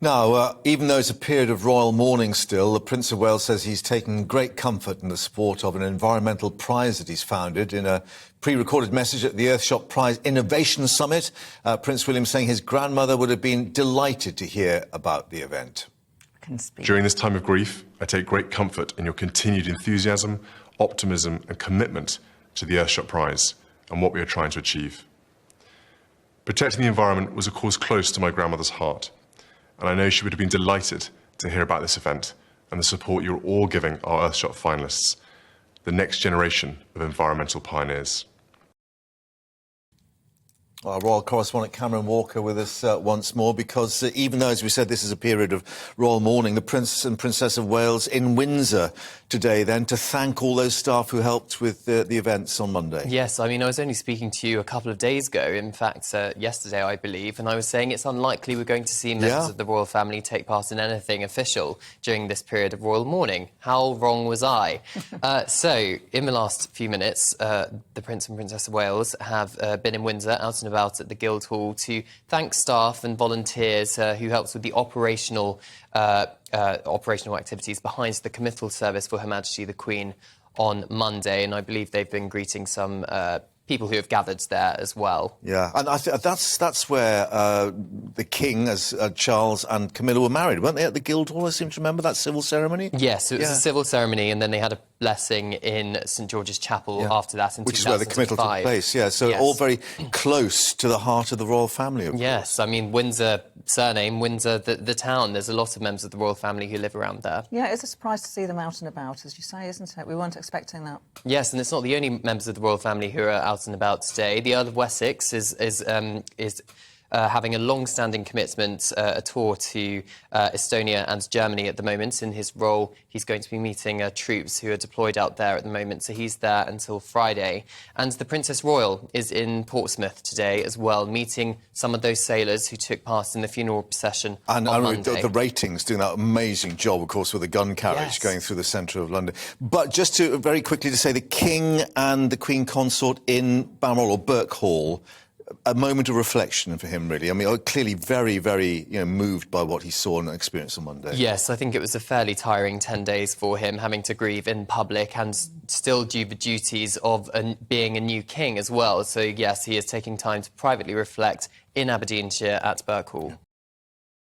Now, even though it's a period of royal mourning still, the Prince of Wales says he's taken great comfort in the support of an environmental prize that he's founded. In a pre-recorded message at the Earthshot Prize Innovation Summit, Prince William saying his grandmother would have been delighted to hear about the event. During this time of grief, I take great comfort in your continued enthusiasm, optimism and commitment to the Earthshot Prize and what we are trying to achieve. Protecting the environment was a cause close to my grandmother's heart, and I know she would have been delighted to hear about this event and the support you're all giving our Earthshot finalists, the next generation of environmental pioneers. Our royal correspondent Cameron Walker with us once more, because even though, as we said, this is a period of royal mourning, the Prince and Princess of Wales in Windsor today then to thank all those staff who helped with the events on Monday. Yes, I mean, I was only speaking to you a couple of days ago, in fact, yesterday, I believe, and I was saying it's unlikely we're going to see members of the royal family take part in anything official during this period of royal mourning. How wrong was I? So, in the last few minutes, the Prince and Princess of Wales have been in Windsor, out and about at the Guildhall, to thank staff and volunteers who helped with the operational activities behind the committal service for Her Majesty the Queen on Monday, and I believe they've been greeting some people who have gathered there as well. Yeah, and I think that's where the King, as Charles and Camilla were married, weren't they, at the Guildhall? I seem to remember that civil ceremony. Yes, it was a civil ceremony, and then they had a blessing in St George's Chapel after that in 2005. Which is where the committal took place, so all very close to the heart of the royal family. Yes, I mean, Windsor, surname, Windsor, the town, there's a lot of members of the royal family who live around there. Yeah, it's a surprise to see them out and about, as you say, isn't it? We weren't expecting that. Yes, and it's not the only members of the royal family who are out and about today. The Earl of Wessex is having a long-standing commitment, a tour to Estonia and Germany at the moment. In his role, he's going to be meeting troops who are deployed out there at the moment, so he's there until Friday. And the Princess Royal is in Portsmouth today as well, meeting some of those sailors who took part in the funeral procession on Monday. The ratings doing that amazing job, of course, with the gun carriage going through the centre of London. But just to very quickly to say, the King and the Queen Consort in Balmoral or Burke Hall, a moment of reflection for him, really. I mean, clearly very, very, moved by what he saw and experienced on Monday. Yes, I think it was a fairly tiring 10 days for him, having to grieve in public and still do the duties of being a new king as well. So, yes, he is taking time to privately reflect in Aberdeenshire at Burke Hall.